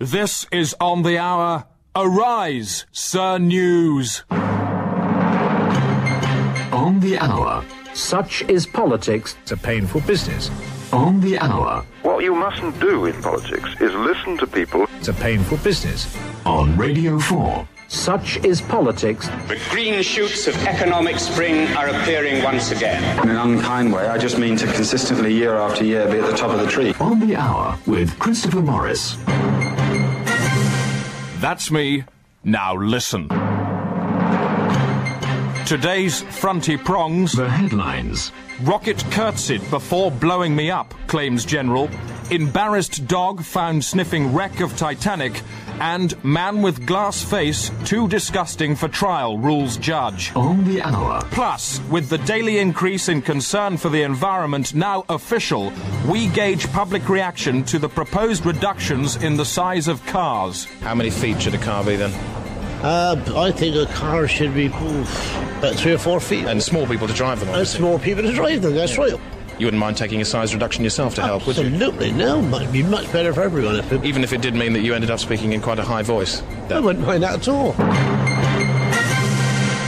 This is On the Hour. Arise, Sir News. On the Hour. Such is politics. It's a painful business. On the Hour. What you mustn't do in politics is listen to people. It's a painful business. On Radio 4. Such is politics. The green shoots of economic spring are appearing once again. In an unkind way, I just mean to consistently, year after year, be at the top of the tree. On the Hour with Christopher Morris. That's me. Now listen. Today's fronty prongs. The headlines. Rocket curtsied before blowing me up, claims General. Embarrassed dog found sniffing wreck of Titanic. And man with glass face too disgusting for trial, rules judge. On the Hour. Plus, with the daily increase in concern for the environment now official, we gauge public reaction to the proposed reductions in the size of cars. How many feet should a car be then? I think a car should be about 3 or 4 feet. And small people to drive them, obviously. And small people to drive them, that's right. You wouldn't mind taking a size reduction yourself to help, would you? Absolutely, no. Might be much better for everyone. Even if it did mean that you ended up speaking in quite a high voice. I wouldn't mind that at all.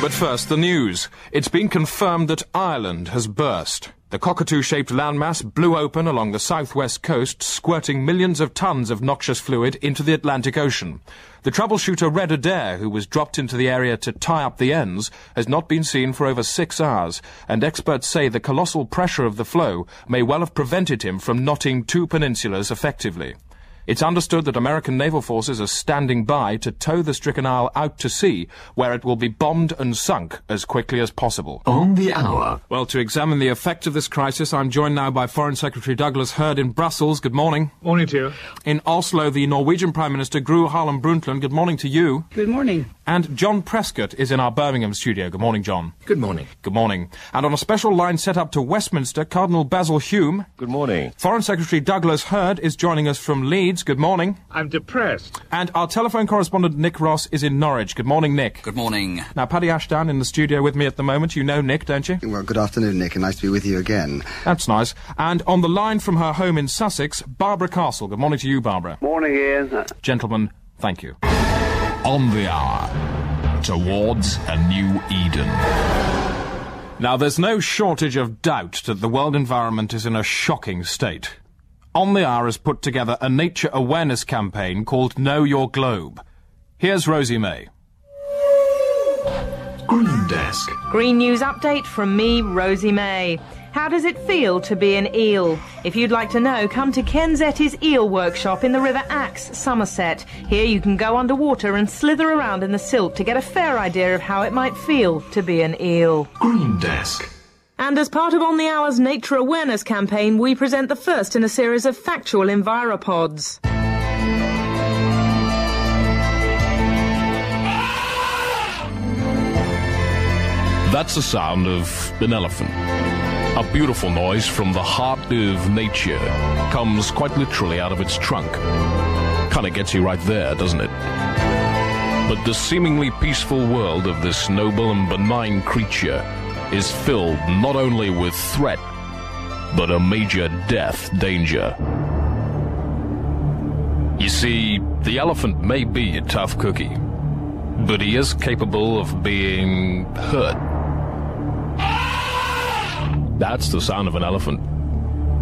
But first, the news. It's been confirmed that Ireland has burst. The cockatoo-shaped landmass blew open along the southwest coast, squirting millions of tons of noxious fluid into the Atlantic Ocean. The troubleshooter Red Adair, who was dropped into the area to tie up the ends, has not been seen for over 6 hours, and experts say the colossal pressure of the flow may well have prevented him from knotting 2 peninsulas effectively. It's understood that American naval forces are standing by to tow the stricken isle out to sea, where it will be bombed and sunk as quickly as possible. On the Hour. Well, to examine the effect of this crisis, I'm joined now by Foreign Secretary Douglas Hurd in Brussels. Good morning. Morning to you. In Oslo, the Norwegian Prime Minister Gro Harlem Brundtland. Good morning to you. Good morning. And John Prescott is in our Birmingham studio. Good morning, John. Good morning. Good morning. And on a special line set up to Westminster, Cardinal Basil Hume. Good morning. Foreign Secretary Douglas Hurd is joining us from Leeds. Good morning. I'm depressed. And our telephone correspondent Nick Ross is in Norwich. Good morning, Nick. Good morning. Now, Paddy Ashdown in the studio with me at the moment. You know Nick, don't you? Well, good afternoon, Nick, and nice to be with you again. That's nice. And on the line from her home in Sussex, Barbara Castle. Good morning to you, Barbara. Morning, Ian. Gentlemen, thank you. On the Hour. Towards a new Eden. Now, there's no shortage of doubt that the world environment is in a shocking state. On the Hour has put together a nature awareness campaign called Know Your Globe. Here's Rosie May. Green Desk. Green News Update from me, Rosie May. How does it feel to be an eel? If you'd like to know, come to Ken Zetti's Eel Workshop in the River Axe, Somerset. Here you can go underwater and slither around in the silt to get a fair idea of how it might feel to be an eel. Green Desk. And as part of On the Hour's Nature Awareness campaign, we present the first in a series of factual enviropods. That's the sound of an elephant. A beautiful noise from the heart of nature. Comes quite literally out of its trunk. Kind of gets you right there, doesn't it? But the seemingly peaceful world of this noble and benign creature is filled not only with threat, but a major death danger. You see, the elephant may be a tough cookie, but he is capable of being hurt. That's the sound of an elephant.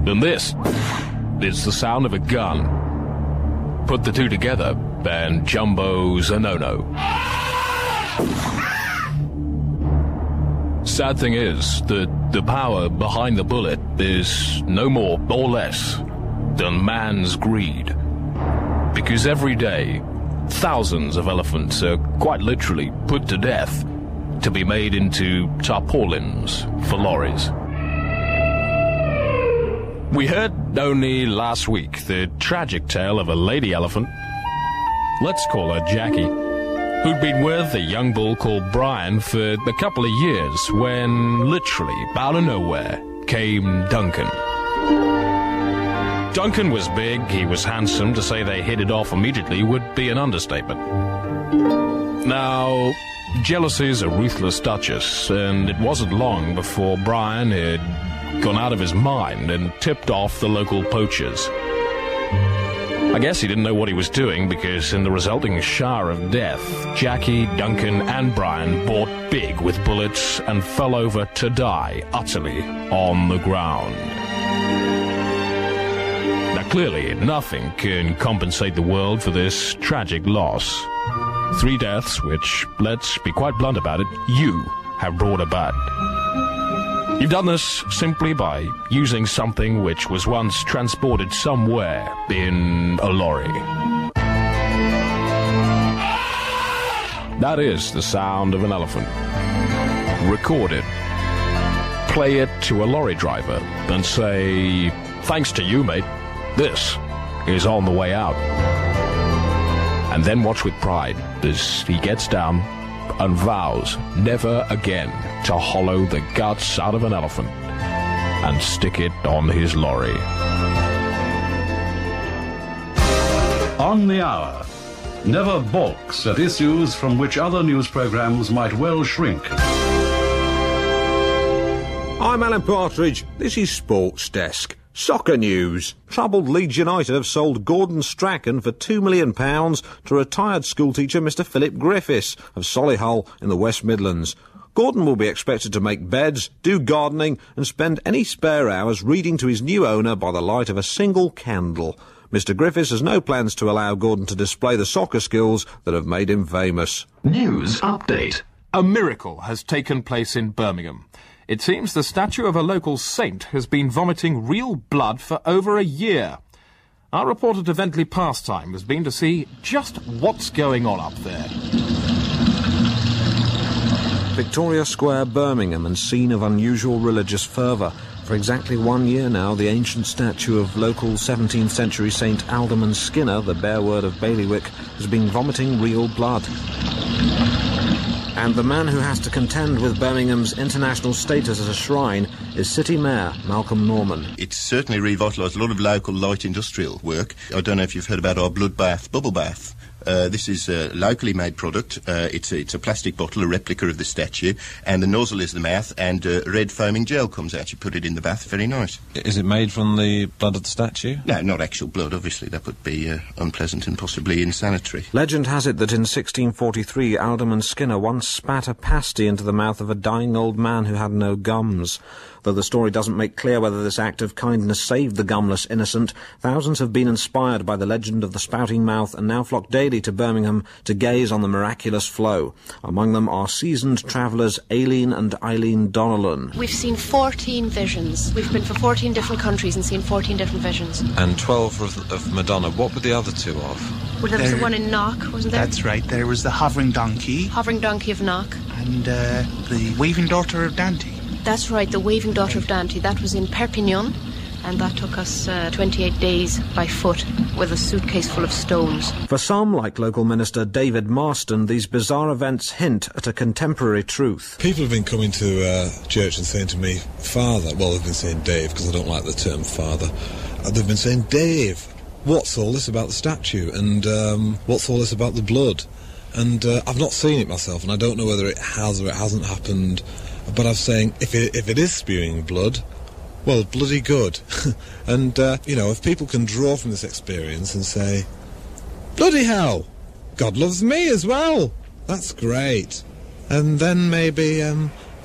And this is the sound of a gun. Put the two together, and Jumbo's a no-no. Sad thing is that the power behind the bullet is no more or less than man's greed. Because every day, thousands of elephants are quite literally put to death to be made into tarpaulins for lorries. We heard only last week the tragic tale of a lady elephant, let's call her Jackie, who'd been with a young bull called Brian for a couple of years when, literally, out of nowhere, came Duncan. Duncan was big, he was handsome. To say they hit it off immediately would be an understatement. Now, jealousy's a ruthless duchess, and it wasn't long before Brian had gone out of his mind and tipped off the local poachers. I guess he didn't know what he was doing, because in the resulting shower of death, Jackie, Duncan and Brian bought big with bullets and fell over to die utterly on the ground. Now clearly nothing can compensate the world for this tragic loss. 3 deaths which, let's be quite blunt about it, you have brought about. You've done this simply by using something which was once transported somewhere in a lorry. That is the sound of an elephant. Record it. Play it to a lorry driver and say, "Thanks to you, mate, this is on the way out." And then watch with pride as he gets down and vows never again to hollow the guts out of an elephant and stick it on his lorry. On the Hour. Never balks at issues from which other news programmes might well shrink. I'm Alan Partridge. This is Sports Desk. Soccer news. Troubled Leeds United have sold Gordon Strachan for £2 million to retired schoolteacher Mr Philip Griffiths of Solihull in the West Midlands. Gordon will be expected to make beds, do gardening and spend any spare hours reading to his new owner by the light of a single candle. Mr Griffiths has no plans to allow Gordon to display the soccer skills that have made him famous. News update. A miracle has taken place in Birmingham. It seems the statue of a local saint has been vomiting real blood for over a year. Our reporter to Ventley Pastime has been to see just what's going on up there. Victoria Square, Birmingham, and scene of unusual religious fervour. For exactly 1 year now, the ancient statue of local 17th century Saint Alderman Skinner, the bear word of Bailiwick, has been vomiting real blood. And the man who has to contend with Birmingham's international status as a shrine is City Mayor Malcolm Norman. It's certainly revitalised a lot of local light industrial work. I don't know if you've heard about our blood bath, bubble bath. This is a locally made product. It's a plastic bottle, a replica of the statue, and the nozzle is the mouth, and red foaming gel comes out. You put it in the bath, very nice. Is it made from the blood of the statue? No, not actual blood, obviously. That would be unpleasant and possibly insanitary. Legend has it that in 1643, Alderman Skinner once spat a pasty into the mouth of a dying old man who had no gums. Though the story doesn't make clear whether this act of kindness saved the gumless innocent, thousands have been inspired by the legend of the spouting mouth and now flock daily to Birmingham to gaze on the miraculous flow. Among them are seasoned travellers Aileen and Eileen Donnellan. We've seen 14 visions. We've been for 14 different countries and seen 14 different visions. And 12 of Madonna. What were the other 2 of? Well, there was the one in Knock, wasn't there? That's right. There was the Hovering Donkey. Hovering Donkey of Knock. And the Waving Daughter of Dante. That's right, the Waving Daughter of Dante. That was in Perpignan, and that took us 28 days by foot with a suitcase full of stones. For some, like local minister David Marston, these bizarre events hint at a contemporary truth. People have been coming to church and saying to me, Father, well, they've been saying Dave, because I don't like the term father. They've been saying, Dave, what's all this about the statue, and what's all this about the blood? And I've not seen it myself, and I don't know whether it has or it hasn't happened. But I'm saying, if it is spewing blood, well, bloody good. And, if people can draw from this experience and say, bloody hell, God loves me as well, that's great. And then maybe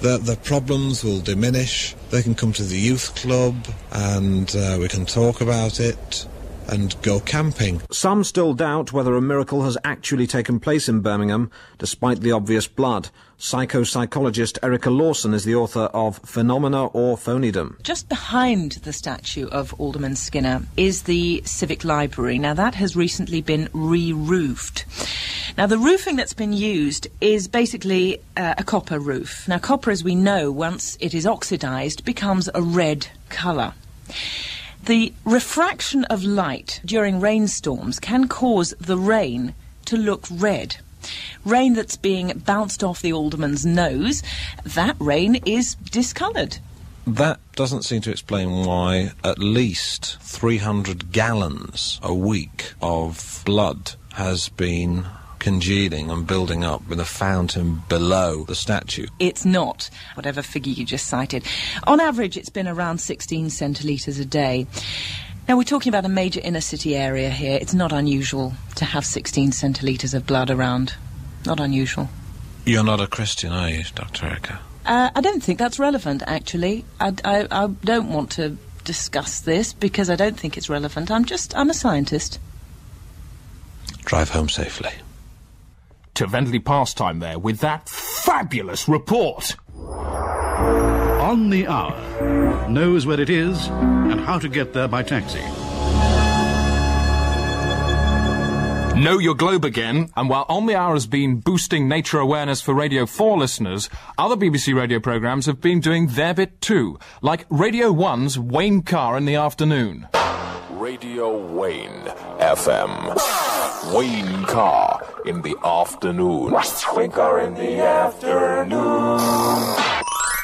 the problems will diminish. They can come to the youth club and we can talk about it and go camping. Some still doubt whether a miracle has actually taken place in Birmingham, despite the obvious blood. Psychopsychologist Erica Lawson is the author of Phenomena or Phonydom. Just behind the statue of Alderman Skinner is the Civic Library. Now, that has recently been re-roofed. Now, the roofing that's been used is basically a copper roof. Now, copper, as we know, once it is oxidised, becomes a red colour. The refraction of light during rainstorms can cause the rain to look red. Rain that's being bounced off the alderman's nose, that rain is discoloured. That doesn't seem to explain why at least 300 gallons a week of blood has been congealing and building up in a fountain below the statue. It's not, whatever figure you just cited. On average, it's been around 16 centilitres a day. Now, we're talking about a major inner city area here. It's not unusual to have 16 centilitres of blood around. Not unusual. You're not a Christian, are you, Dr. Erica? I don't think that's relevant, actually. I don't want to discuss this because I don't think it's relevant. I'm a scientist. Drive home safely. To Vendley Pastime there with that fabulous report. On the Hour knows where it is and how to get there by taxi. Know your globe again, and while On the Hour has been boosting nature awareness for Radio 4 listeners, other BBC radio programmes have been doing their bit too, like Radio 1's Wayne Carr in the afternoon. Radio Wayne FM. Wayne Carr in the afternoon. Wayne Carr in the afternoon.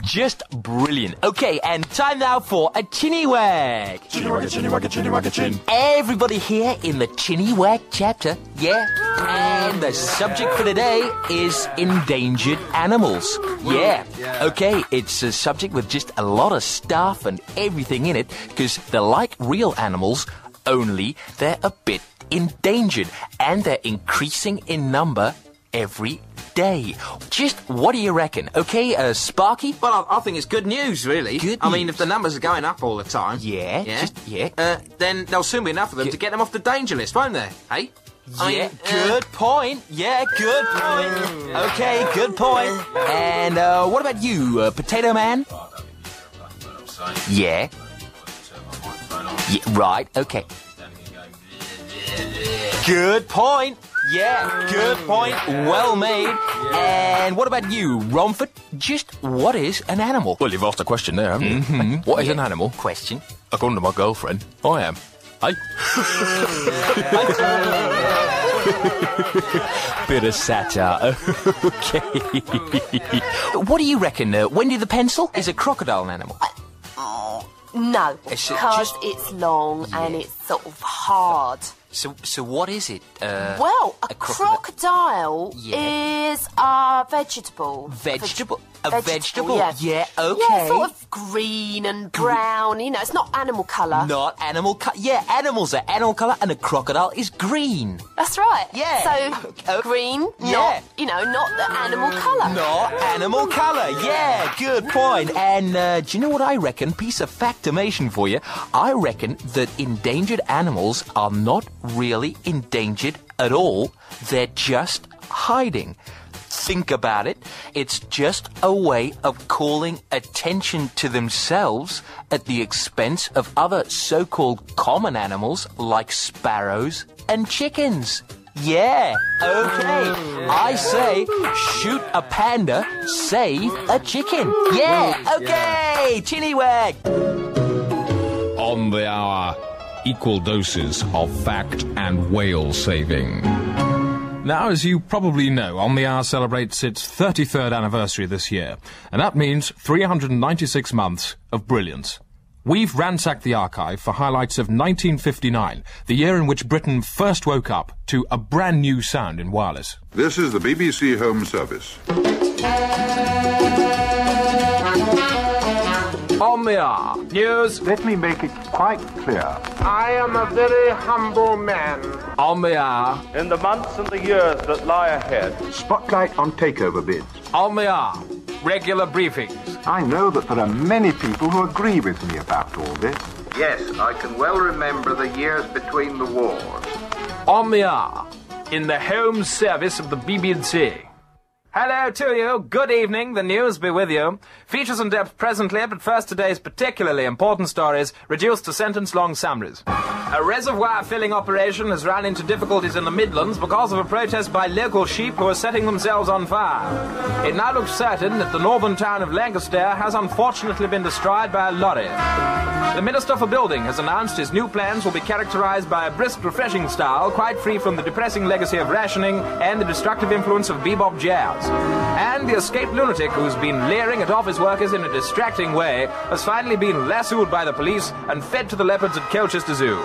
Just brilliant. Okay, and time now for a Chinny Wag. Chinny Wag, Chinny Wag, Chinny Wag, Chin. Everybody here in the Chinny Wag chapter, yeah? And the subject for today is endangered animals. Yeah. Okay, it's a subject with just a lot of stuff and everything in it, because they're like real animals, only they're a bit endangered, and they're increasing in number every day. Just what do you reckon? Okay, Sparky? Well, I think it's good news, really. I mean, if the numbers are going up all the time... Yeah. Then there'll soon be enough of them to get them off the danger list, won't there? Hey? Good point. Yeah, good point. Okay, good point. And what about you, Potato Man? Yeah. Yeah, right, okay. Good point. Yeah, good point. Well made. And what about you, Romford? Just what is an animal? Well, you've asked a question there, haven't you? Mm-hmm. What is an animal? Question. According to my girlfriend, I am. Hey? Bit of satire. Okay. What do you reckon, Wendy the Pencil? Is a crocodile an animal? No, because it's long and it's sort of hard. So what is it? Well, a crocodile is a vegetable. Vegetable? A vegetable? Yeah, okay. Yeah, sort of green and brown. You know, it's not animal colour. Not animal colour. Yeah, animals are animal colour and a crocodile is green. That's right. Yeah. So, green, not the animal colour. Not animal colour. Yeah, good point. And do you know what I reckon? Piece of factimation for you. I reckon that endangered animals are not really endangered at all. They're just hiding. Think about it. It's just a way of calling attention to themselves at the expense of other so-called common animals like sparrows and chickens. Yeah, okay. I say, shoot a panda, save a chicken. Yeah, okay. Chinny Wag. On the Hour, equal doses of fact and whale saving. Now, as you probably know, On the Hour celebrates its 33rd anniversary this year, and that means 396 months of brilliance. We've ransacked the archive for highlights of 1959, the year in which Britain first woke up to a brand new sound in wireless. This is the BBC Home Service. On the Hour. News. Let me make it quite clear. I am a very humble man. On the Hour. In the months and the years that lie ahead. Spotlight on takeover bids. On the Hour. Regular briefings. I know that there are many people who agree with me about all this. Yes, I can well remember the years between the wars. On the Hour. In the home service of the BBC. Hello to you. Good evening. The news be with you. Features in depth presently, but first today's particularly important stories, reduced to sentence-long summaries. A reservoir filling operation has run into difficulties in the Midlands because of a protest by local sheep who are setting themselves on fire. It now looks certain that the northern town of Lancaster has unfortunately been destroyed by a lorry. The Minister for Building has announced his new plans will be characterised by a brisk, refreshing style, quite free from the depressing legacy of rationing and the destructive influence of bebop jazz. And the escaped lunatic who's been leering at office workers in a distracting way has finally been lassoed by the police and fed to the leopards at Colchester Zoo.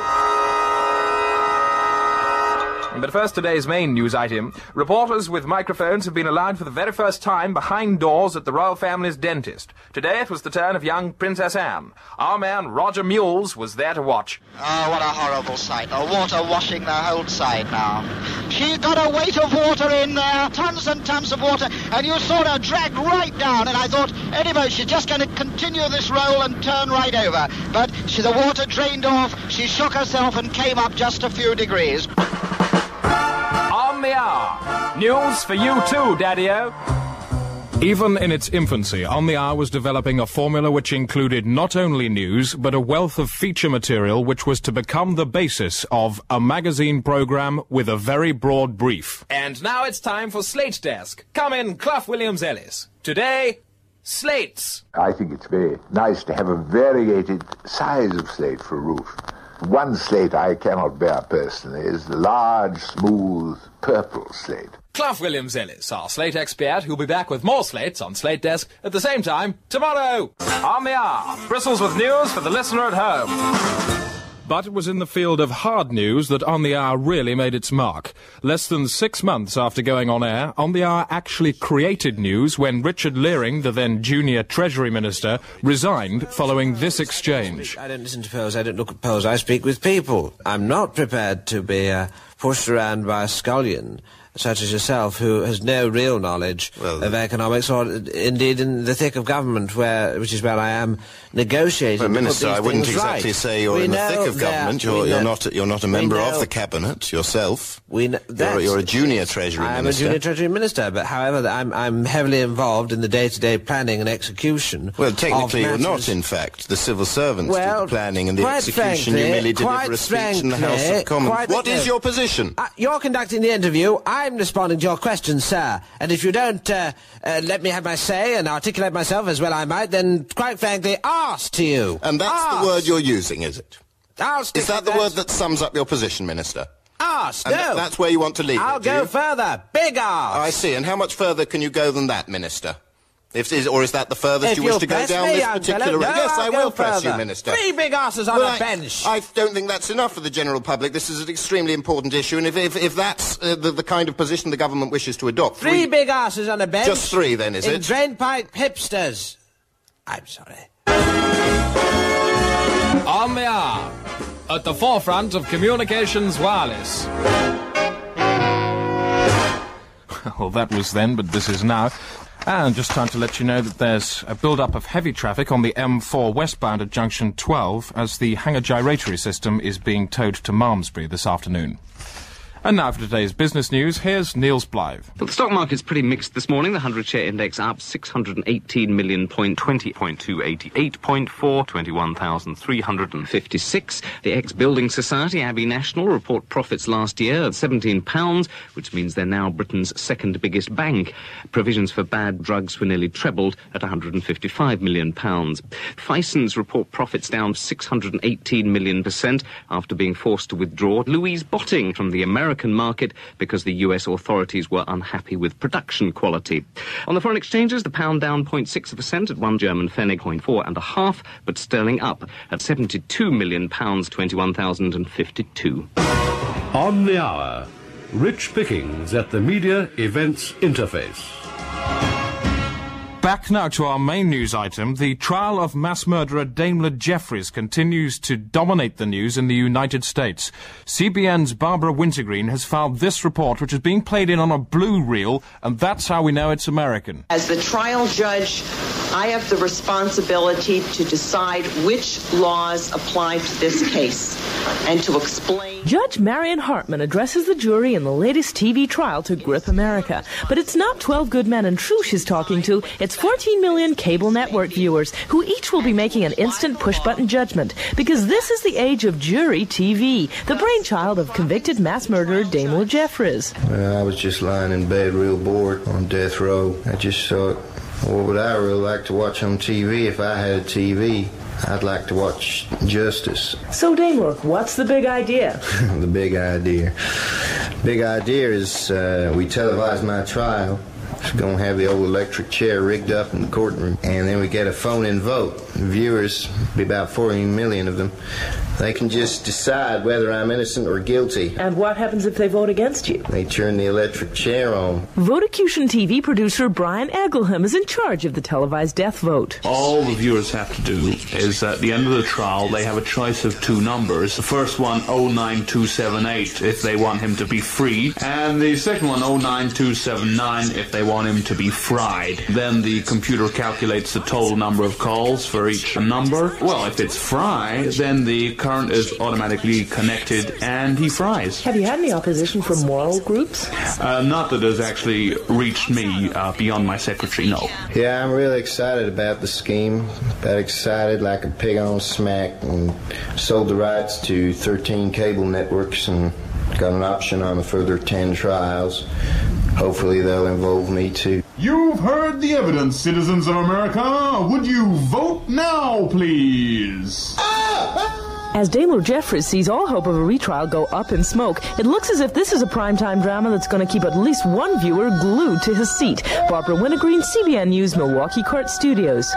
But first, today's main news item. Reporters with microphones have been allowed for the very first time behind doors at the royal family's dentist. Today it was the turn of young Princess Anne. Our man Roger Mules was there to watch. Oh, what a horrible sight. The water washing the whole side now. She got a weight of water in there, tons and tons of water, and you saw her drag right down, and I thought, anyway, she's just going to continue this roll and turn right over. But the water drained off, she shook herself and came up just a few degrees. On the hour. News for you too, Daddy-O. Even in its infancy, On the Hour was developing a formula which included not only news, but a wealth of feature material which was to become the basis of a magazine programme with a very broad brief. And now it's time for Slate Desk. Come in, Clough Williams-Ellis. Today, slates. I think it's very nice to have a variegated size of slate for a roof. One slate I cannot bear personally is the large, smooth, purple slate. Clough Williams-Ellis, our Slate expert, who'll be back with more slates on Slate Desk at the same time tomorrow. On the hour, bristles with news for the listener at home. But it was in the field of hard news that On the Hour really made its mark. Less than 6 months after going on air, On the Hour actually created news when Richard Leering, the then junior Treasury Minister, resigned following this exchange. I don't listen to polls, I don't look at polls, I speak with people. I'm not prepared to be pushed around by a scullion such as yourself, who has no real knowledge of economics, or indeed in the thick of government, which is where I am negotiating. Well, Minister, I wouldn't exactly say you're in the thick of government. You're not a member of the cabinet yourself. You're a junior Treasury Minister. I'm a junior Treasury Minister, but however, I'm heavily involved in the day-to-day planning and execution. Well, technically, you're not. In fact, the civil servants do the planning and the execution. You merely deliver a speech in the House of Commons. What is your position? You're conducting the interview. I'm responding to your question, sir. And if you don't let me have my say and articulate myself as well I might, then, quite frankly, arse to you. And that's the word you're using, is it? Is that the word that sums up your position, Minister? Arse, and no. That's where you want to leave I'll go further. Big arse. I see. And how much further can you go than that, Minister? Or is that the furthest you wish to go down this particular route? Yes, I will press you, Minister. 3 big asses on a bench. I don't think that's enough for the general public. This is an extremely important issue, and if that's the kind of position the government wishes to adopt... 3 big asses on a bench? Just 3, then, is it? In drainpipe hipsters. I'm sorry. On the hour, at the forefront of communications wireless. Well, that was then, but this is now. And just time to let you know that there's a build-up of heavy traffic on the M4 westbound at junction 12 as the hangar gyratory system is being towed to Malmesbury this afternoon. And now for today's business news, here's Niels Blythe. Well, the stock market's pretty mixed this morning. The 100-share index up 618 million point 20.288.4, 21,356. The ex-Building Society, Abbey National, report profits last year at £17, which means they're now Britain's second biggest bank. Provisions for bad drugs were nearly trebled at £155 million. Fison's report profits down 618 million% after being forced to withdraw Louise Botting from the American market because the US authorities were unhappy with production quality. On the foreign exchanges, the pound down 0.6% at one German Pfennig, 0.4.5, but sterling up at £72 million, 21,052. On the Hour, Rich Pickings at the Media Events Interface. Back now to our main news item. The trial of mass murderer Daimler Jeffries continues to dominate the news in the United States. CBN's Barbara Wintergreen has filed this report, which is being played in on a blue reel, and that's how we know it's American. As the trial judge, I have the responsibility to decide which laws apply to this case and to explain. Judge Marion Hartman addresses the jury in the latest TV trial to grip America. But it's not 12 good men and true she's talking to. It's 14 million cable network viewers who each will be making an instant push-button judgment because this is the age of jury TV, the brainchild of convicted mass murderer Daimler Jeffries. Well, I was just lying in bed real bored on death row. I just thought, what would I really like to watch on TV if I had a TV? I'd like to watch Justice. So, Daimler, what's the big idea? The big idea. Big idea is we televise my trial. It's going to have the old electric chair rigged up in the courtroom. And then we get a phone-in vote. The viewers, be about 40 million of them, They can just decide whether I'm innocent or guilty. And what happens if they vote against you? They turn the electric chair on. Votecution TV producer Brian Egleham is in charge of the televised death vote. All the viewers have to do is at the end of the trial, they have a choice of two numbers. The first one, 09278, if they want him to be free, and the second one, 09279, if they want him to be fried. Then the computer calculates the total number of calls for each number. Well, if it's fry, then the current is automatically connected and he fries. Have you had any opposition from moral groups? Not that has actually reached me beyond my secretary, no. Yeah, I'm really excited about the scheme. About excited like a pig on smack, and sold the rights to 13 cable networks and got an option on a further 10 trials. Hopefully they'll involve me too. You've heard the evidence, citizens of America. Would you vote now, please? As Daimler Jeffries sees all hope of a retrial go up in smoke, it looks as if this is a primetime drama that's going to keep at least one viewer glued to his seat. Barbara Wintergreen, CBN News, Milwaukee Court Studios.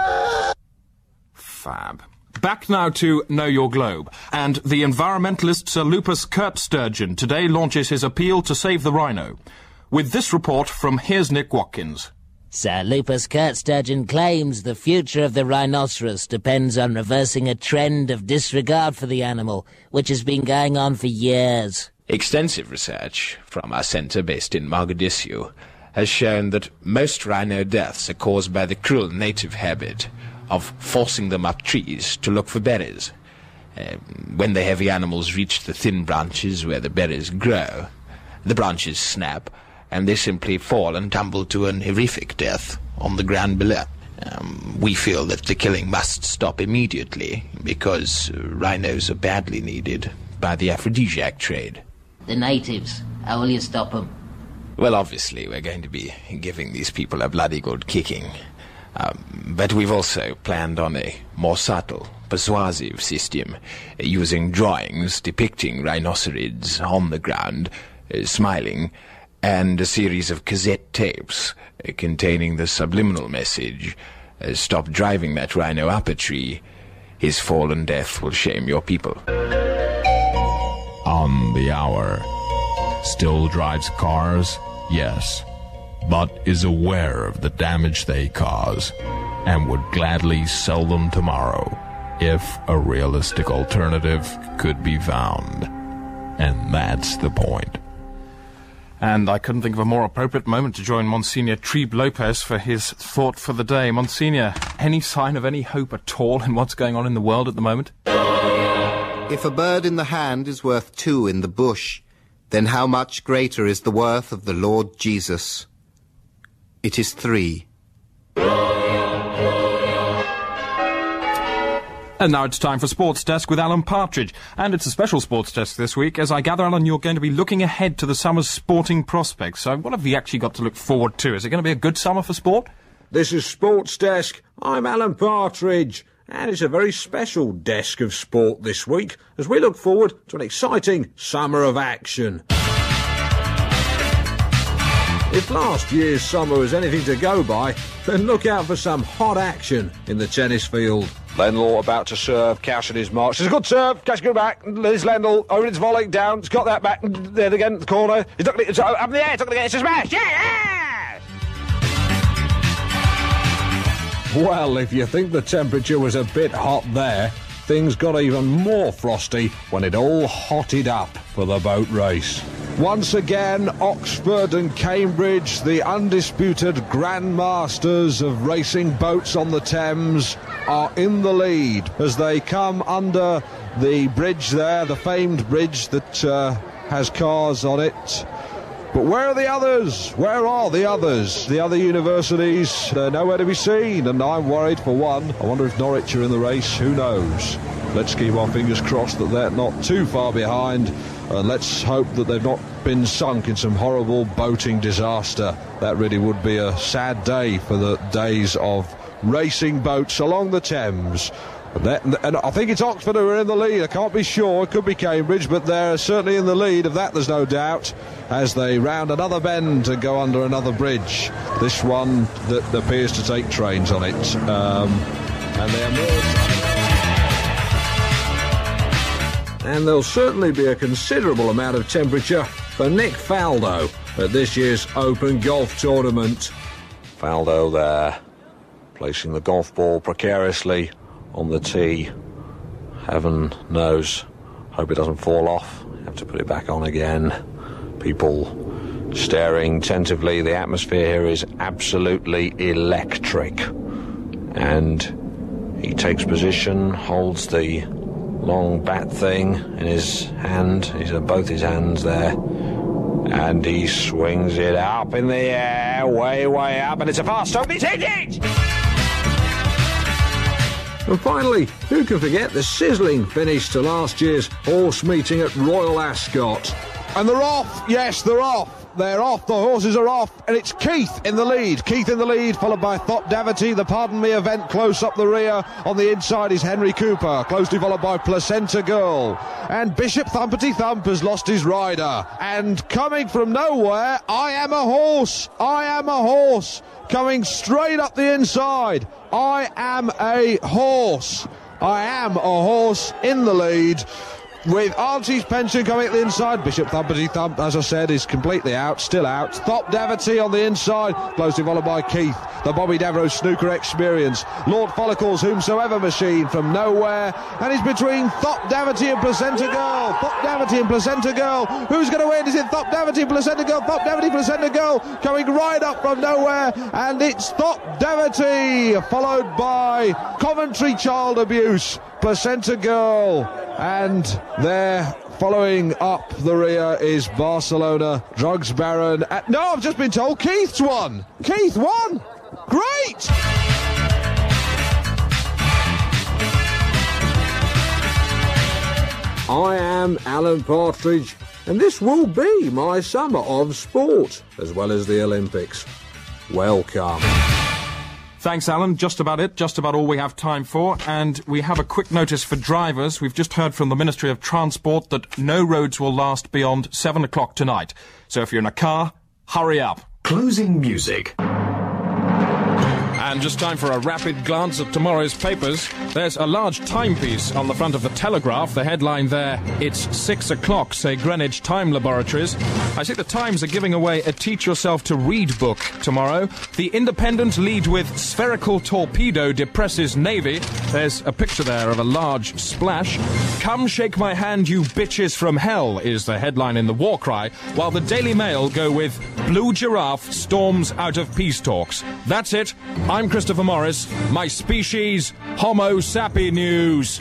Fab. Back now to Know Your Globe. And the environmentalist Sir Lupus Kurt Sturgeon today launches his appeal to save the rhino. With this report from Here's Nick Watkins. Sir Lupus Kurt Sturgeon claims the future of the rhinoceros depends on reversing a trend of disregard for the animal, which has been going on for years. Extensive research from our centre based in Mogadishu has shown that most rhino deaths are caused by the cruel native habit of forcing them up trees to look for berries. When the heavy animals reach the thin branches where the berries grow, the branches snap, and they simply fall and tumble to an horrific death on the ground below. We feel that the killing must stop immediately, because rhinos are badly needed by the aphrodisiac trade. The natives, how will you stop them? Well, obviously, we're going to be giving these people a bloody good kicking. But we've also planned on a more subtle, persuasive system, using drawings depicting rhinoceros on the ground, smiling, and a series of cassette tapes containing the subliminal message, stop driving that rhino up a tree, his fallen death will shame your people. On the Hour. Still drives cars? Yes. But is aware of the damage they cause, and would gladly sell them tomorrow if a realistic alternative could be found. And that's the point. And I couldn't think of a more appropriate moment to join Monsignor Trebe Lopez for his thought for the day. Monsignor, any sign of any hope at all in what's going on in the world at the moment? If a bird in the hand is worth two in the bush, then how much greater is the worth of the Lord Jesus? It is 3. And now it's time for Sports Desk with Alan Partridge. And it's a special Sports Desk this week. As I gather, Alan, you're going to be looking ahead to the summer's sporting prospects. So what have we actually got to look forward to? Is it going to be a good summer for sport? This is Sports Desk. I'm Alan Partridge. And it's a very special desk of sport this week, as we look forward to an exciting summer of action. If last year's summer was anything to go by, then look out for some hot action in the tennis field. Lendl about to serve, Cowson is marched. It's a good serve, Cash go back, Liz Lendl, over its volley, down, it's got that back, there again, the corner, it's up in the air, it's a smash, yeah! Well, if you think the temperature was a bit hot there, things got even more frosty when it all hotted up for the boat race. Once again, Oxford and Cambridge, the undisputed grandmasters of racing boats on the Thames, are in the lead as they come under the bridge there, the famed bridge that has cars on it. But where are the others? Where are the others? The other universities, they're nowhere to be seen, and I'm worried for one. I wonder if Norwich are in the race, who knows? Let's keep our fingers crossed that they're not too far behind, and let's hope that they've not been sunk in some horrible boating disaster. That really would be a sad day for the days of racing boats along the Thames. And I think it's Oxford who are in the lead. I can't be sure. It could be Cambridge, but they're certainly in the lead. Of that, there's no doubt, as they round another bend and go under another bridge. This one that appears to take trains on it. And they emerge. and there'll certainly be a considerable amount of temperature for Nick Faldo at this year's Open Golf Tournament. Faldo there, placing the golf ball precariously on the tee. Heaven knows, hope it doesn't fall off. Have to put it back on again. People staring tentatively. The atmosphere here is absolutely electric. And he takes position, holds the long bat thing in his hand. He's got both his hands there. And he swings it up in the air, way, way up, and it's a fast stroke. He's hit it! And finally, who can forget the sizzling finish to last year's horse meeting at Royal Ascot? And they're off, yes, they're off. They're off, the horses are off, and it's Keith in the lead. Keith in the lead, followed by Thop Davity. The Pardon Me event close up the rear. On the inside is Henry Cooper, closely followed by Placenta Girl. And Bishop Thumpety Thump has lost his rider. And coming from nowhere, I Am a Horse. I Am a Horse. Coming straight up the inside. I Am a Horse. I Am a Horse in the lead. With Auntie's Pension coming at the inside. Bishop Thumpety Thump, as I said, is completely out, still out. Thop Davity on the inside, closely followed by Keith, the Bobby Devereux Snooker Experience. Lord Follicle's Whomsoever Machine from nowhere, and he's between Thop Davity and Placenta Girl. Thop Davity and Placenta Girl. Who's going to win? Is it Thop Davity and Placenta Girl? Thop Davity, Placenta Girl coming right up from nowhere, and it's Thop Davity, followed by Coventry Child Abuse, Placenta Girl, and there, following up the rear, is Barcelona Drugs Baron. No, I've just been told Keith's won. Keith won. Great. I am Alan Partridge, and this will be my summer of sport, as well as the Olympics. Welcome. Thanks, Alan. Just about it. Just about all we have time for. And we have a quick notice for drivers. We've just heard from the Ministry of Transport that no roads will last beyond 7 o'clock tonight. So if you're in a car, hurry up. Closing music. And just time for a rapid glance at tomorrow's papers. There's a large timepiece on the front of the Telegraph. The headline there, it's 6 o'clock, say Greenwich Time Laboratories. I see the Times are giving away a Teach Yourself to Read book tomorrow. The Independent lead with Spherical Torpedo Depresses Navy. There's a picture there of a large splash. Come shake my hand, you bitches from hell, is the headline in the war cry, while the Daily Mail go with Blue Giraffe storms out of peace talks. That's it. I'm Christopher Morris. My species, Homo sapi news.